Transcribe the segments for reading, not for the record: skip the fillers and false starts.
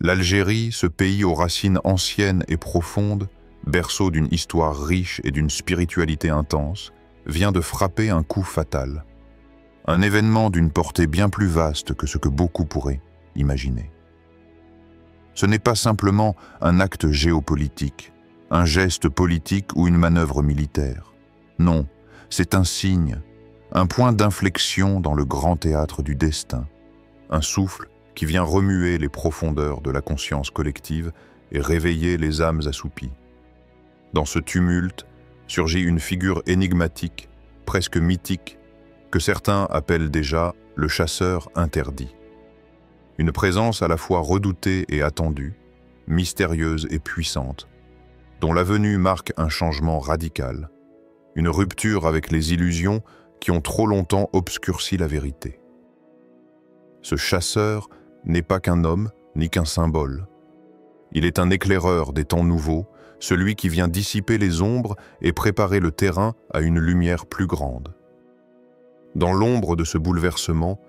L'Algérie, ce pays aux racines anciennes et profondes, berceau d'une histoire riche et d'une spiritualité intense, vient de frapper un coup fatal. Un événement d'une portée bien plus vaste que ce que beaucoup pourraient imaginer. Ce n'est pas simplement un acte géopolitique, un geste politique ou une manœuvre militaire. Non, c'est un signe, un point d'inflexion dans le grand théâtre du destin, un souffle qui vient remuer les profondeurs de la conscience collective et réveiller les âmes assoupies. Dans ce tumulte surgit une figure énigmatique, presque mythique, que certains appellent déjà le chasseur interdit. Une présence à la fois redoutée et attendue, mystérieuse et puissante, dont la venue marque un changement radical, une rupture avec les illusions qui ont trop longtemps obscurci la vérité. Ce chasseur n'est pas qu'un homme, ni qu'un symbole. Il est un éclaireur des temps nouveaux, celui qui vient dissiper les ombres et préparer le terrain à une lumière plus grande. Dans l'ombre de ce bouleversement,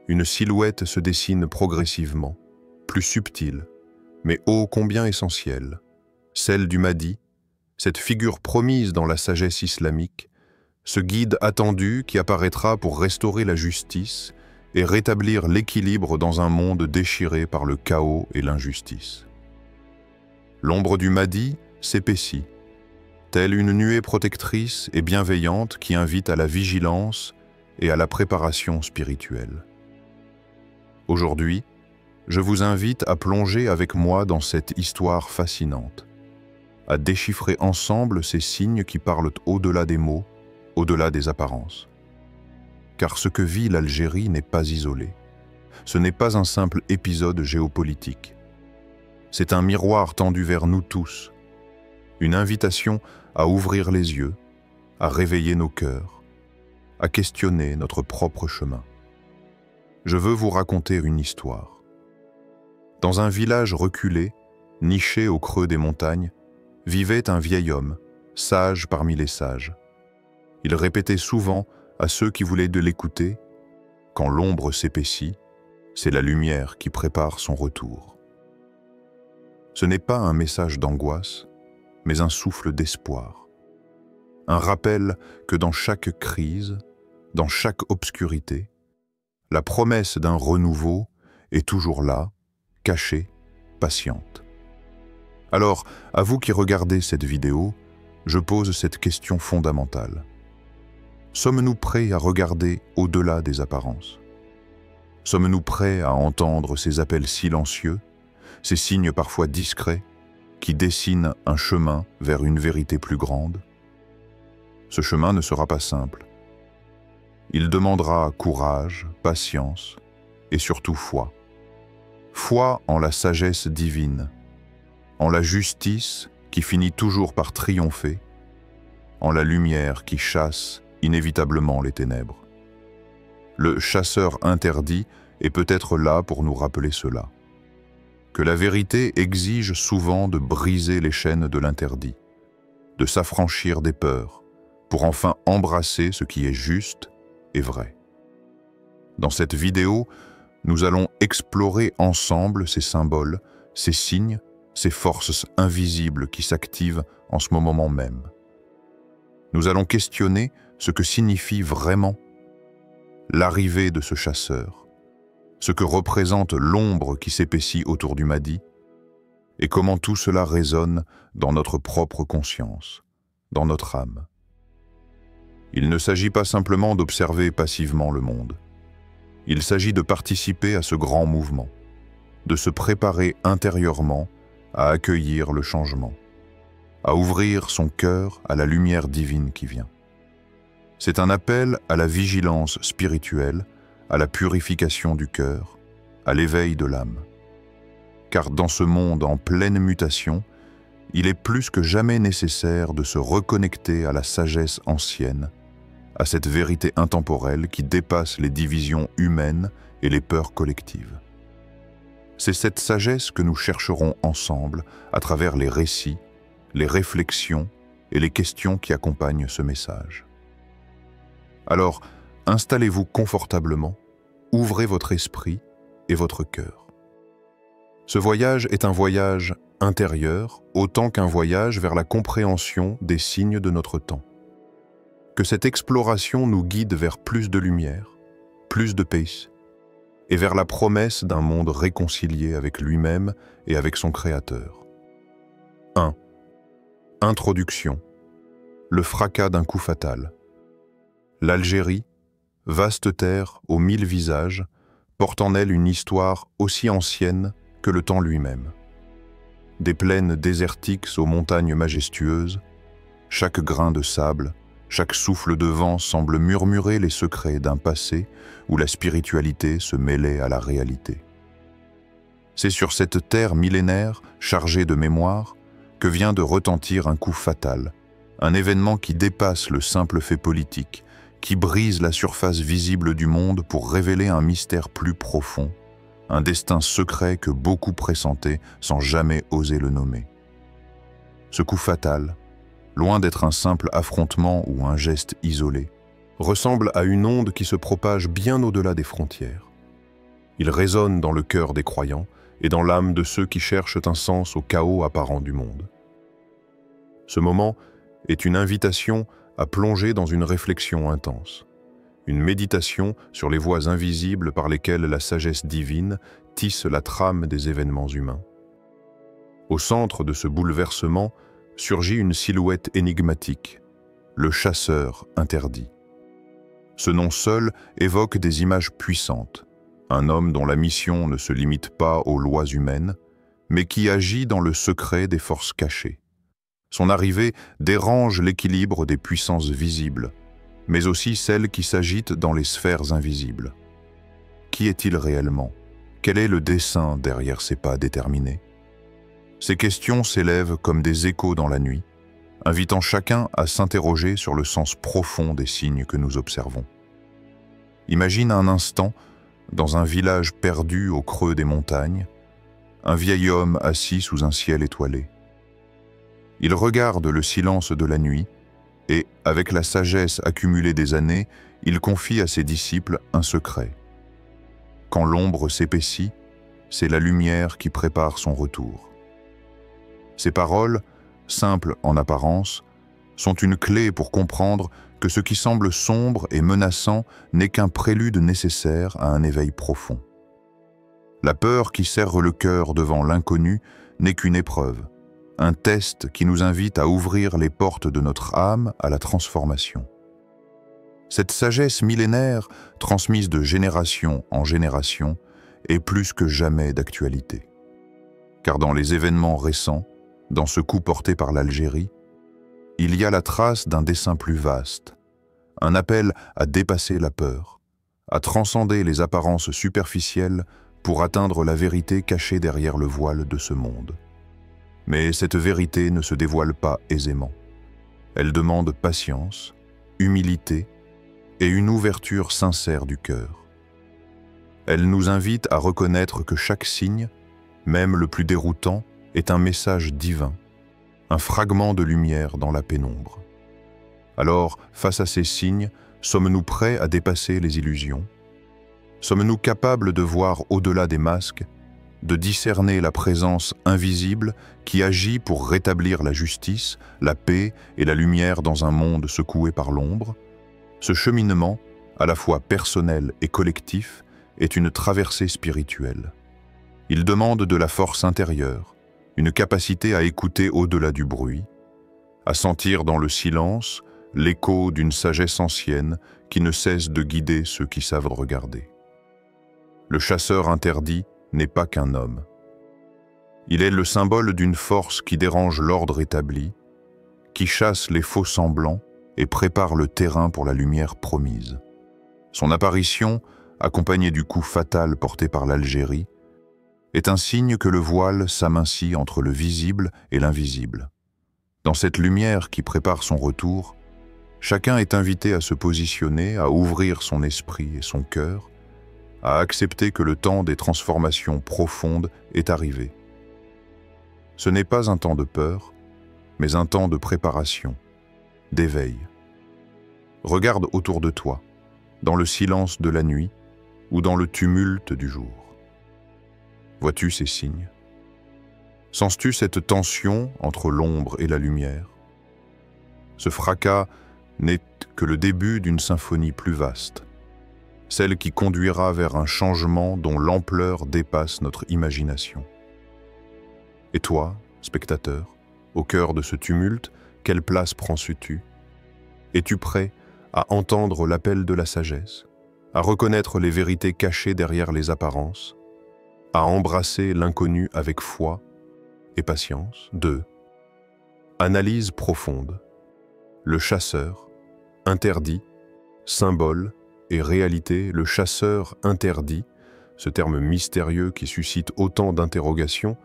une silhouette se dessine progressivement, plus subtile, mais ô combien essentielle, celle du Mahdi, cette figure promise dans la sagesse islamique, ce guide attendu qui apparaîtra pour restaurer la justice et rétablir l'équilibre dans un monde déchiré par le chaos et l'injustice. L'ombre du Mahdi s'épaissit, telle une nuée protectrice et bienveillante qui invite à la vigilance et à la préparation spirituelle. Aujourd'hui, je vous invite à plonger avec moi dans cette histoire fascinante, à déchiffrer ensemble ces signes qui parlent au-delà des mots, au-delà des apparences. Car ce que vit l'Algérie n'est pas isolé. Ce n'est pas un simple épisode géopolitique. C'est un miroir tendu vers nous tous, une invitation à ouvrir les yeux, à réveiller nos cœurs, à questionner notre propre chemin. Je veux vous raconter une histoire. Dans un village reculé, niché au creux des montagnes, vivait un vieil homme, sage parmi les sages. Il répétait souvent à ceux qui voulaient de l'écouter, « Quand l'ombre s'épaissit, c'est la lumière qui prépare son retour. » Ce n'est pas un message d'angoisse, mais un souffle d'espoir. Un rappel que dans chaque crise, dans chaque obscurité, la promesse d'un renouveau est toujours là, cachée, patiente. Alors, à vous qui regardez cette vidéo, je pose cette question fondamentale. Sommes-nous prêts à regarder au-delà des apparences? Sommes-nous prêts à entendre ces appels silencieux, ces signes parfois discrets, qui dessinent un chemin vers une vérité plus grande? Ce chemin ne sera pas simple. Il demandera courage, patience et surtout foi. Foi en la sagesse divine, en la justice qui finit toujours par triompher, en la lumière qui chasse inévitablement les ténèbres. Le chasseur interdit est peut-être là pour nous rappeler cela. Que la vérité exige souvent de briser les chaînes de l'interdit, de s'affranchir des peurs, pour enfin embrasser ce qui est juste et vrai. Dans cette vidéo, nous allons explorer ensemble ces symboles, ces signes, ces forces invisibles qui s'activent en ce moment même. Nous allons questionner ce que signifie vraiment l'arrivée de ce chasseur, ce que représente l'ombre qui s'épaissit autour du Mahdi, et comment tout cela résonne dans notre propre conscience, dans notre âme. Il ne s'agit pas simplement d'observer passivement le monde. Il s'agit de participer à ce grand mouvement, de se préparer intérieurement à accueillir le changement, à ouvrir son cœur à la lumière divine qui vient. C'est un appel à la vigilance spirituelle, à la purification du cœur, à l'éveil de l'âme. Car dans ce monde en pleine mutation, il est plus que jamais nécessaire de se reconnecter à la sagesse ancienne, à cette vérité intemporelle qui dépasse les divisions humaines et les peurs collectives. C'est cette sagesse que nous chercherons ensemble à travers les récits, les réflexions et les questions qui accompagnent ce message. Alors, installez-vous confortablement, ouvrez votre esprit et votre cœur. Ce voyage est un voyage intérieur autant qu'un voyage vers la compréhension des signes de notre temps. Que cette exploration nous guide vers plus de lumière, plus de paix, et vers la promesse d'un monde réconcilié avec lui-même et avec son Créateur. 1. Introduction. Le fracas d'un coup fatal. L'Algérie, vaste terre aux 1000 visages, porte en elle une histoire aussi ancienne que le temps lui-même. Des plaines désertiques aux montagnes majestueuses, chaque grain de sable, chaque souffle de vent semble murmurer les secrets d'un passé où la spiritualité se mêlait à la réalité. C'est sur cette terre millénaire, chargée de mémoire, que vient de retentir un coup fatal, un événement qui dépasse le simple fait politique, qui brise la surface visible du monde pour révéler un mystère plus profond, un destin secret que beaucoup pressentaient sans jamais oser le nommer. Ce coup fatal, loin d'être un simple affrontement ou un geste isolé, ressemble à une onde qui se propage bien au-delà des frontières. Il résonne dans le cœur des croyants et dans l'âme de ceux qui cherchent un sens au chaos apparent du monde. Ce moment est une invitation à plonger dans une réflexion intense, une méditation sur les voies invisibles par lesquelles la sagesse divine tisse la trame des événements humains. Au centre de ce bouleversement surgit une silhouette énigmatique, le chasseur interdit. Ce nom seul évoque des images puissantes, un homme dont la mission ne se limite pas aux lois humaines, mais qui agit dans le secret des forces cachées. Son arrivée dérange l'équilibre des puissances visibles, mais aussi celles qui s'agitent dans les sphères invisibles. Qui est-il réellement? Quel est le dessein derrière ces pas déterminés? Ces questions s'élèvent comme des échos dans la nuit, invitant chacun à s'interroger sur le sens profond des signes que nous observons. Imagine un instant, dans un village perdu au creux des montagnes, un vieil homme assis sous un ciel étoilé. Il regarde le silence de la nuit et, avec la sagesse accumulée des années, il confie à ses disciples un secret. Quand l'ombre s'épaissit, c'est la lumière qui prépare son retour. Ces paroles, simples en apparence, sont une clé pour comprendre que ce qui semble sombre et menaçant n'est qu'un prélude nécessaire à un éveil profond. La peur qui serre le cœur devant l'inconnu n'est qu'une épreuve, un test qui nous invite à ouvrir les portes de notre âme à la transformation. Cette sagesse millénaire, transmise de génération en génération, est plus que jamais d'actualité. Car dans les événements récents, dans ce coup porté par l'Algérie, il y a la trace d'un dessein plus vaste, un appel à dépasser la peur, à transcender les apparences superficielles pour atteindre la vérité cachée derrière le voile de ce monde. Mais cette vérité ne se dévoile pas aisément. Elle demande patience, humilité et une ouverture sincère du cœur. Elle nous invite à reconnaître que chaque signe, même le plus déroutant, est un message divin, un fragment de lumière dans la pénombre. Alors, face à ces signes, sommes-nous prêts à dépasser les illusions? Sommes-nous capables de voir au-delà des masques, de discerner la présence invisible qui agit pour rétablir la justice, la paix et la lumière dans un monde secoué par l'ombre? Ce cheminement, à la fois personnel et collectif, est une traversée spirituelle. Il demande de la force intérieure, une capacité à écouter au-delà du bruit, à sentir dans le silence l'écho d'une sagesse ancienne qui ne cesse de guider ceux qui savent regarder. Le chasseur interdit n'est pas qu'un homme. Il est le symbole d'une force qui dérange l'ordre établi, qui chasse les faux semblants et prépare le terrain pour la lumière promise. Son apparition, accompagnée du coup fatal porté par l'Algérie, est un signe que le voile s'amincit entre le visible et l'invisible. Dans cette lumière qui prépare son retour, chacun est invité à se positionner, à ouvrir son esprit et son cœur, à accepter que le temps des transformations profondes est arrivé. Ce n'est pas un temps de peur, mais un temps de préparation, d'éveil. Regarde autour de toi, dans le silence de la nuit ou dans le tumulte du jour. Vois-tu ces signes? Sens-tu cette tension entre l'ombre et la lumière? Ce fracas n'est que le début d'une symphonie plus vaste, celle qui conduira vers un changement dont l'ampleur dépasse notre imagination. Et toi, spectateur, au cœur de ce tumulte, quelle place prends-tu? Es-tu prêt à entendre l'appel de la sagesse, à reconnaître les vérités cachées derrière les apparences, à embrasser l'inconnu avec foi et patience? 2. Analyse profonde. Le chasseur, interdit, symbole et réalité. Le chasseur interdit, ce terme mystérieux qui suscite autant d'interrogations,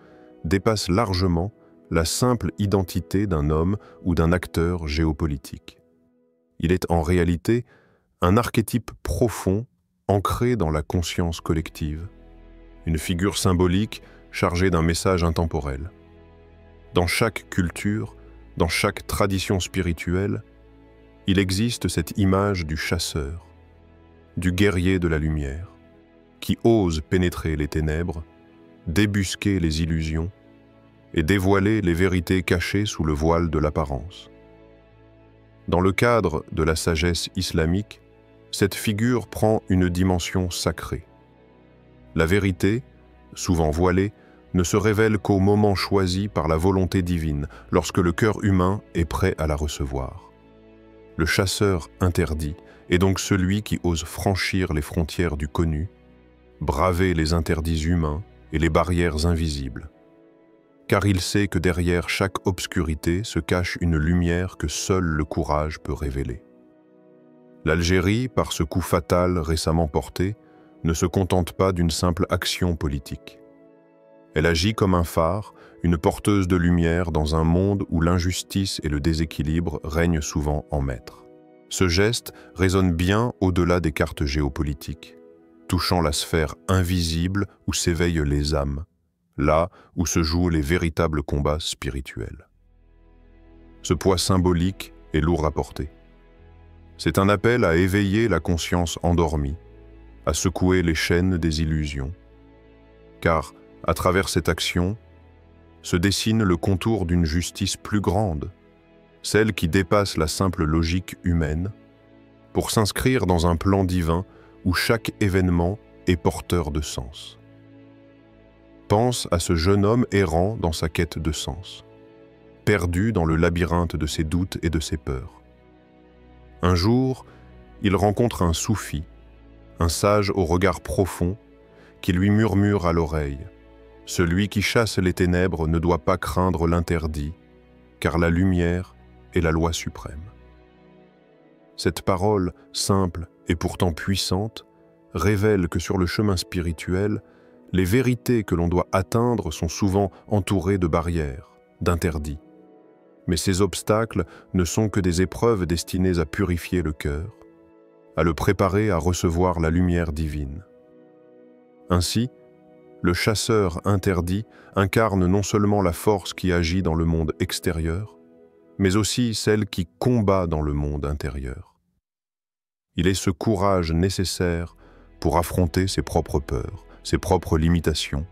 dépasse largement la simple identité d'un homme ou d'un acteur géopolitique. Il est en réalité un archétype profond ancré dans la conscience collective, une figure symbolique chargée d'un message intemporel. Dans chaque culture, dans chaque tradition spirituelle, il existe cette image du chasseur, du guerrier de la lumière, qui ose pénétrer les ténèbres, débusquer les illusions et dévoiler les vérités cachées sous le voile de l'apparence. Dans le cadre de la sagesse islamique, cette figure prend une dimension sacrée. La vérité, souvent voilée, ne se révèle qu'au moment choisi par la volonté divine, lorsque le cœur humain est prêt à la recevoir. Le chasseur interdit est donc celui qui ose franchir les frontières du connu, braver les interdits humains et les barrières invisibles. Car il sait que derrière chaque obscurité se cache une lumière que seul le courage peut révéler. L'Algérie, par ce coup fatal récemment porté, ne se contente pas d'une simple action politique. Elle agit comme un phare, une porteuse de lumière dans un monde où l'injustice et le déséquilibre règnent souvent en maître. Ce geste résonne bien au-delà des cartes géopolitiques, touchant la sphère invisible où s'éveillent les âmes, là où se jouent les véritables combats spirituels. Ce poids symbolique est lourd à porter. C'est un appel à éveiller la conscience endormie, à secouer les chaînes des illusions. Car, à travers cette action, se dessine le contour d'une justice plus grande, celle qui dépasse la simple logique humaine, pour s'inscrire dans un plan divin où chaque événement est porteur de sens. Pense à ce jeune homme errant dans sa quête de sens, perdu dans le labyrinthe de ses doutes et de ses peurs. Un jour, il rencontre un soufi, un sage au regard profond, qui lui murmure à l'oreille « Celui qui chasse les ténèbres ne doit pas craindre l'interdit, car la lumière est la loi suprême. » Cette parole, simple et pourtant puissante, révèle que sur le chemin spirituel, les vérités que l'on doit atteindre sont souvent entourées de barrières, d'interdits. Mais ces obstacles ne sont que des épreuves destinées à purifier le cœur, à le préparer à recevoir la lumière divine. Ainsi, le chasseur interdit incarne non seulement la force qui agit dans le monde extérieur, mais aussi celle qui combat dans le monde intérieur. Il est ce courage nécessaire pour affronter ses propres peurs, ses propres limitations,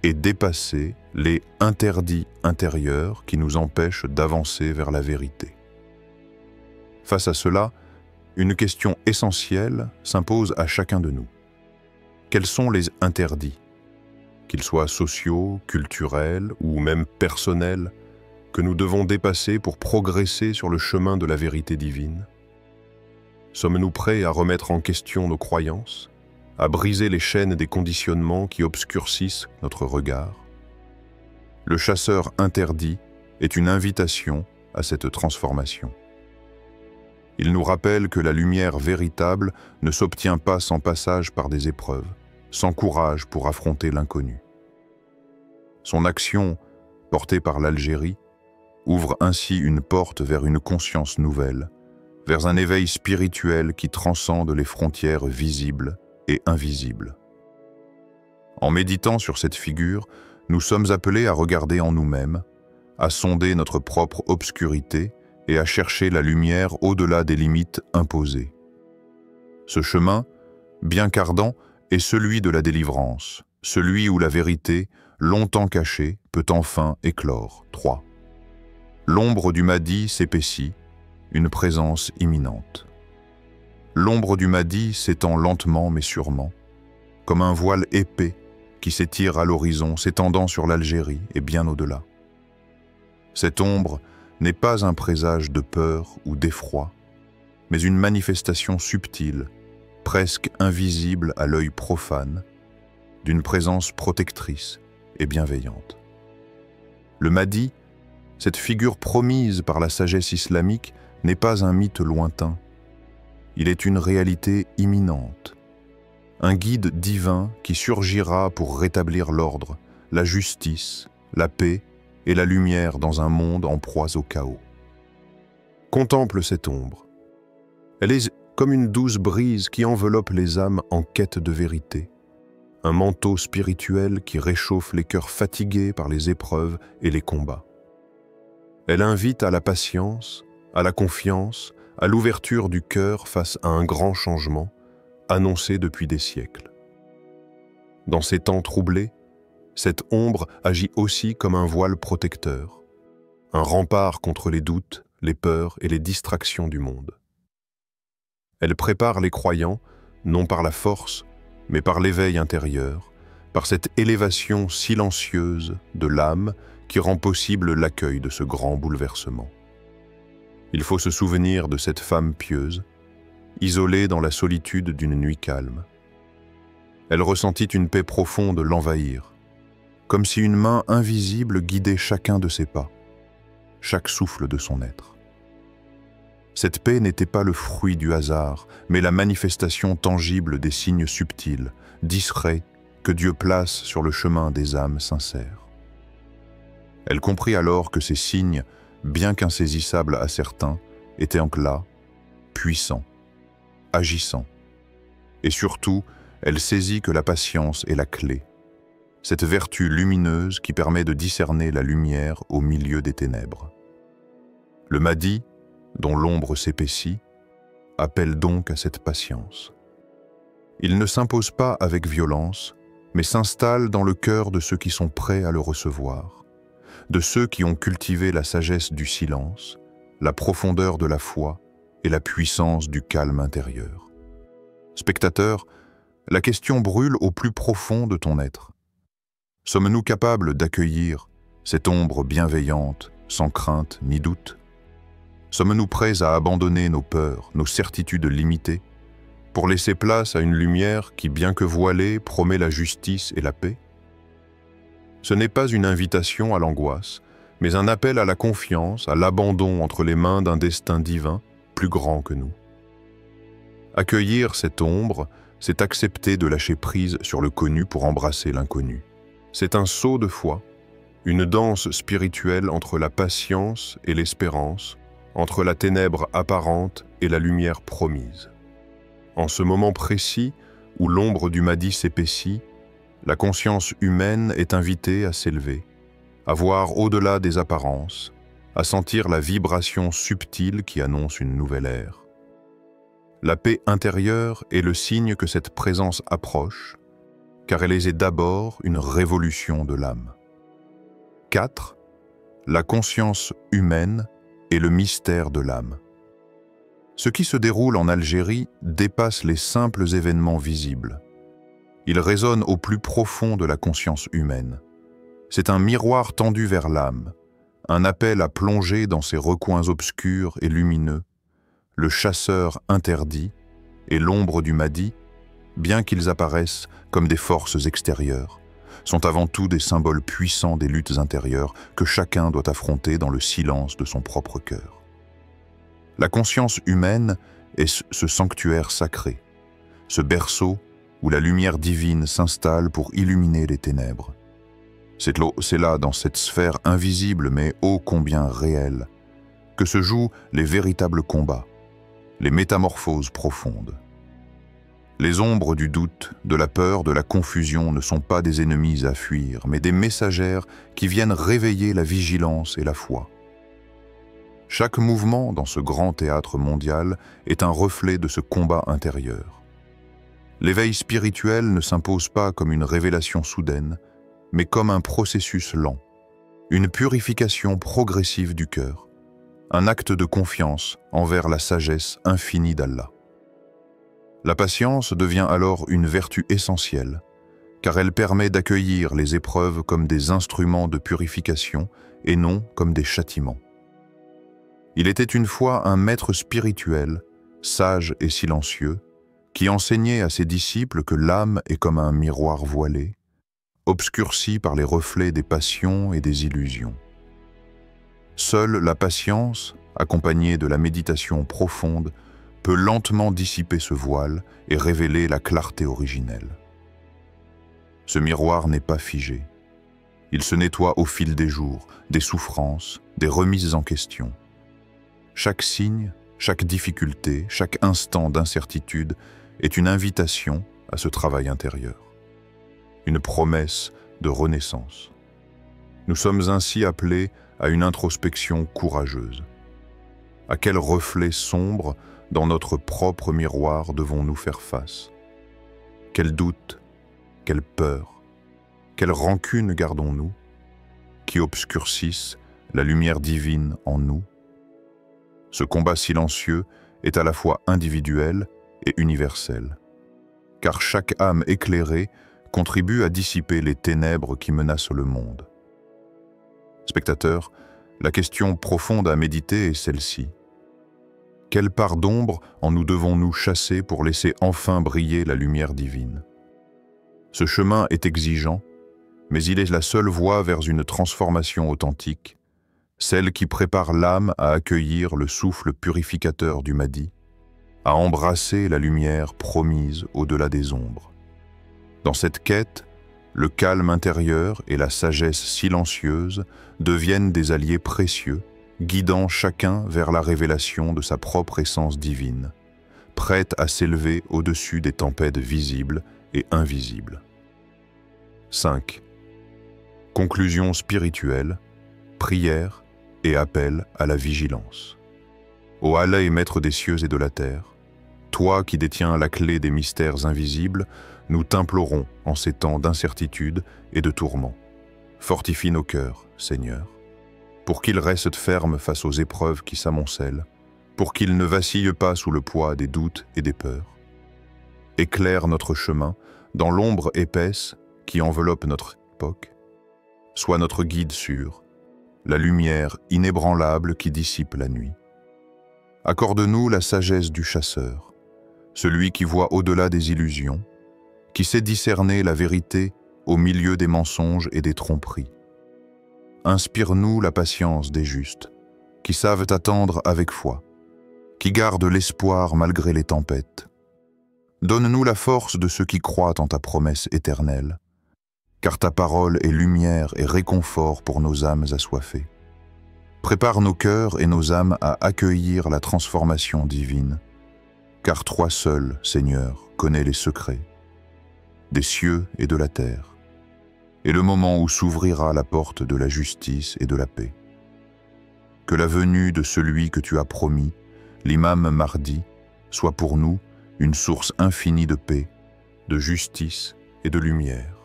et dépasser les interdits intérieurs qui nous empêchent d'avancer vers la vérité. Face à cela, une question essentielle s'impose à chacun de nous. Quels sont les interdits, qu'ils soient sociaux, culturels ou même personnels, que nous devons dépasser pour progresser sur le chemin de la vérité divine? Sommes-nous prêts à remettre en question nos croyances, à briser les chaînes des conditionnements qui obscurcissent notre regard? Le chasseur interdit est une invitation à cette transformation. Il nous rappelle que la lumière véritable ne s'obtient pas sans passage par des épreuves, sans courage pour affronter l'inconnu. Son action, portée par l'Algérie, ouvre ainsi une porte vers une conscience nouvelle, vers un éveil spirituel qui transcende les frontières visibles et invisibles. En méditant sur cette figure, nous sommes appelés à regarder en nous-mêmes, à sonder notre propre obscurité et à chercher la lumière au-delà des limites imposées. Ce chemin, bien qu'ardent, est celui de la délivrance, celui où la vérité, longtemps caché, peut enfin éclore. 3. L'ombre du Mahdi s'épaissit, une présence imminente. L'ombre du Mahdi s'étend lentement mais sûrement, comme un voile épais qui s'étire à l'horizon, s'étendant sur l'Algérie et bien au-delà. Cette ombre n'est pas un présage de peur ou d'effroi, mais une manifestation subtile, presque invisible à l'œil profane, d'une présence protectrice et bienveillante. Le Mahdi, cette figure promise par la sagesse islamique, n'est pas un mythe lointain. Il est une réalité imminente, un guide divin qui surgira pour rétablir l'ordre, la justice, la paix et la lumière dans un monde en proie au chaos. Contemple cette ombre. Elle est comme une douce brise qui enveloppe les âmes en quête de vérité, un manteau spirituel qui réchauffe les cœurs fatigués par les épreuves et les combats. Elle invite à la patience, à la confiance, à l'ouverture du cœur face à un grand changement, annoncé depuis des siècles. Dans ces temps troublés, cette ombre agit aussi comme un voile protecteur, un rempart contre les doutes, les peurs et les distractions du monde. Elle prépare les croyants, non par la force, mais par l'éveil intérieur, par cette élévation silencieuse de l'âme qui rend possible l'accueil de ce grand bouleversement. Il faut se souvenir de cette femme pieuse, isolée dans la solitude d'une nuit calme. Elle ressentit une paix profonde l'envahir, comme si une main invisible guidait chacun de ses pas, chaque souffle de son être. Cette paix n'était pas le fruit du hasard, mais la manifestation tangible des signes subtils, discrets, que Dieu place sur le chemin des âmes sincères. Elle comprit alors que ces signes, bien qu'insaisissables à certains, étaient là, puissants, agissants. Et surtout, elle saisit que la patience est la clé, cette vertu lumineuse qui permet de discerner la lumière au milieu des ténèbres. Le Mahdi, dont l'ombre s'épaissit, appelle donc à cette patience. Il ne s'impose pas avec violence, mais s'installe dans le cœur de ceux qui sont prêts à le recevoir, de ceux qui ont cultivé la sagesse du silence, la profondeur de la foi et la puissance du calme intérieur. Spectateur, la question brûle au plus profond de ton être. Sommes-nous capables d'accueillir cette ombre bienveillante, sans crainte ni doute? Sommes-nous prêts à abandonner nos peurs, nos certitudes limitées, pour laisser place à une lumière qui, bien que voilée, promet la justice et la paix? Ce n'est pas une invitation à l'angoisse, mais un appel à la confiance, à l'abandon entre les mains d'un destin divin plus grand que nous. Accueillir cette ombre, c'est accepter de lâcher prise sur le connu pour embrasser l'inconnu. C'est un saut de foi, une danse spirituelle entre la patience et l'espérance, entre la ténèbre apparente et la lumière promise. En ce moment précis où l'ombre du Mahdi s'épaissit, la conscience humaine est invitée à s'élever, à voir au-delà des apparences, à sentir la vibration subtile qui annonce une nouvelle ère. La paix intérieure est le signe que cette présence approche, car elle est d'abord une révolution de l'âme. 4. La conscience humaine et le mystère de l'âme. Ce qui se déroule en Algérie dépasse les simples événements visibles. Il résonne au plus profond de la conscience humaine. C'est un miroir tendu vers l'âme, un appel à plonger dans ses recoins obscurs et lumineux, le chasseur interdit et l'ombre du Mahdi, bien qu'ils apparaissent comme des forces extérieures, sont avant tout des symboles puissants des luttes intérieures que chacun doit affronter dans le silence de son propre cœur. La conscience humaine est ce sanctuaire sacré, ce berceau où la lumière divine s'installe pour illuminer les ténèbres. C'est là, dans cette sphère invisible mais ô combien réelle, que se jouent les véritables combats, les métamorphoses profondes. Les ombres du doute, de la peur, de la confusion ne sont pas des ennemis à fuir, mais des messagères qui viennent réveiller la vigilance et la foi. Chaque mouvement dans ce grand théâtre mondial est un reflet de ce combat intérieur. L'éveil spirituel ne s'impose pas comme une révélation soudaine, mais comme un processus lent, une purification progressive du cœur, un acte de confiance envers la sagesse infinie d'Allah. La patience devient alors une vertu essentielle, car elle permet d'accueillir les épreuves comme des instruments de purification et non comme des châtiments. Il était une fois un maître spirituel, sage et silencieux, qui enseignait à ses disciples que l'âme est comme un miroir voilé, obscurci par les reflets des passions et des illusions. Seule la patience, accompagnée de la méditation profonde, peut lentement dissiper ce voile et révéler la clarté originelle. Ce miroir n'est pas figé. Il se nettoie au fil des jours, des souffrances, des remises en question. Chaque signe, chaque difficulté, chaque instant d'incertitude est une invitation à ce travail intérieur, une promesse de renaissance. Nous sommes ainsi appelés à une introspection courageuse. À quel reflet sombre dans notre propre miroir devons-nous faire face? Quel doute, quelle peur, quelle rancune gardons-nous, qui obscurcissent la lumière divine en nous? Ce combat silencieux est à la fois individuel et universel, car chaque âme éclairée contribue à dissiper les ténèbres qui menacent le monde. Spectateurs, la question profonde à méditer est celle-ci. Quelle part d'ombre en nous devons-nous chasser pour laisser enfin briller la lumière divine? Ce chemin est exigeant, mais il est la seule voie vers une transformation authentique, celle qui prépare l'âme à accueillir le souffle purificateur du Mahdi, à embrasser la lumière promise au-delà des ombres. Dans cette quête, le calme intérieur et la sagesse silencieuse deviennent des alliés précieux, guidant chacun vers la révélation de sa propre essence divine, prête à s'élever au-dessus des tempêtes visibles et invisibles. 5. Conclusion spirituelle, prière et appel à la vigilance. Ô Allah et Maître des cieux et de la terre, toi qui détiens la clé des mystères invisibles, nous t'implorons en ces temps d'incertitude et de tourments. Fortifie nos cœurs, Seigneur, pour qu'ils restent fermes face aux épreuves qui s'amoncellent, pour qu'ils ne vacillent pas sous le poids des doutes et des peurs. Éclaire notre chemin dans l'ombre épaisse qui enveloppe notre époque. Sois notre guide sûr, la lumière inébranlable qui dissipe la nuit. Accorde-nous la sagesse du chasseur, celui qui voit au-delà des illusions, qui sait discerner la vérité au milieu des mensonges et des tromperies. Inspire-nous la patience des justes, qui savent attendre avec foi, qui gardent l'espoir malgré les tempêtes. Donne-nous la force de ceux qui croient en ta promesse éternelle, car ta parole est lumière et réconfort pour nos âmes assoiffées. Prépare nos cœurs et nos âmes à accueillir la transformation divine, car toi seul, Seigneur, connais les secrets des cieux et de la terre, et le moment où s'ouvrira la porte de la justice et de la paix. Que la venue de celui que tu as promis, l'imam Mahdi, soit pour nous une source infinie de paix, de justice et de lumière.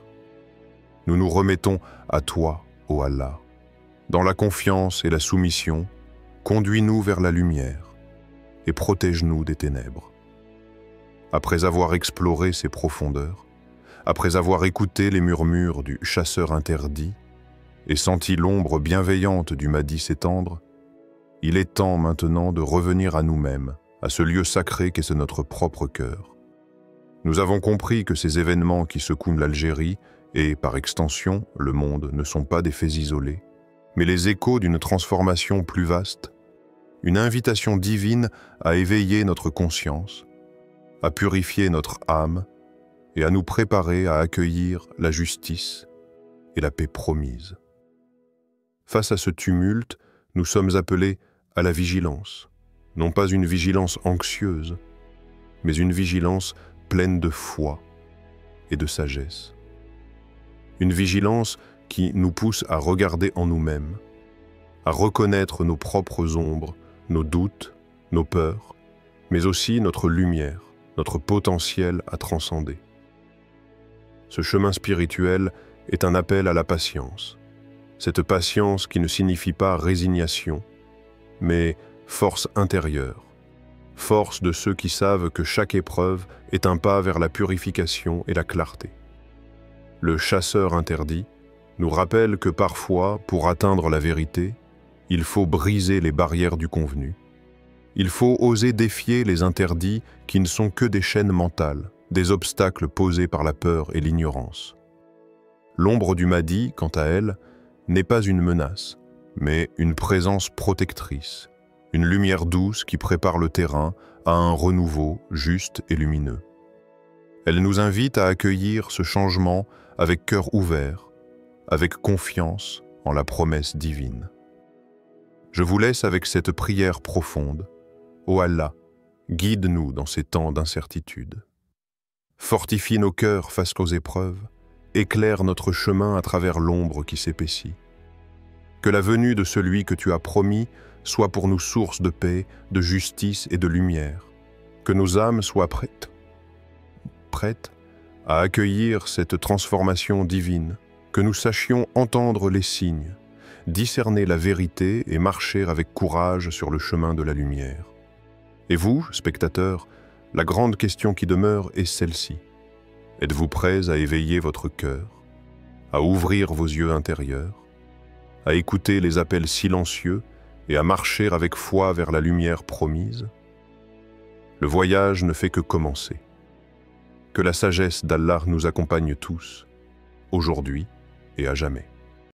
Nous nous remettons à toi, ô Allah. Dans la confiance et la soumission, conduis-nous vers la lumière et protège-nous des ténèbres. Après avoir exploré ces profondeurs, après avoir écouté les murmures du chasseur interdit et senti l'ombre bienveillante du Mahdi s'étendre, il est temps maintenant de revenir à nous-mêmes, à ce lieu sacré qu'est notre propre cœur. Nous avons compris que ces événements qui secouent l'Algérie et, par extension, le monde ne sont pas des faits isolés, mais les échos d'une transformation plus vaste, une invitation divine à éveiller notre conscience, à purifier notre âme et à nous préparer à accueillir la justice et la paix promise. Face à ce tumulte, nous sommes appelés à la vigilance, non pas une vigilance anxieuse, mais une vigilance pleine de foi et de sagesse. Une vigilance qui nous pousse à regarder en nous-mêmes, à reconnaître nos propres ombres, nos doutes, nos peurs, mais aussi notre lumière, notre potentiel à transcender. Ce chemin spirituel est un appel à la patience. Cette patience qui ne signifie pas résignation, mais force intérieure, force de ceux qui savent que chaque épreuve est un pas vers la purification et la clarté. Le chasseur interdit nous rappelle que parfois, pour atteindre la vérité, il faut briser les barrières du convenu. Il faut oser défier les interdits qui ne sont que des chaînes mentales, des obstacles posés par la peur et l'ignorance. L'ombre du Mahdi, quant à elle, n'est pas une menace, mais une présence protectrice, une lumière douce qui prépare le terrain à un renouveau juste et lumineux. Elle nous invite à accueillir ce changement avec cœur ouvert, avec confiance en la promesse divine. Je vous laisse avec cette prière profonde. Ô Allah, guide-nous dans ces temps d'incertitude. Fortifie nos cœurs face aux épreuves, éclaire notre chemin à travers l'ombre qui s'épaissit. Que la venue de celui que tu as promis soit pour nous source de paix, de justice et de lumière. Que nos âmes soient prêtes à accueillir cette transformation divine, que nous sachions entendre les signes, discerner la vérité et marcher avec courage sur le chemin de la lumière. Et vous, spectateurs, la grande question qui demeure est celle-ci. Êtes-vous prêts à éveiller votre cœur, à ouvrir vos yeux intérieurs, à écouter les appels silencieux et à marcher avec foi vers la lumière promise? Le voyage ne fait que commencer. Que la sagesse d'Allah nous accompagne tous, aujourd'hui et à jamais.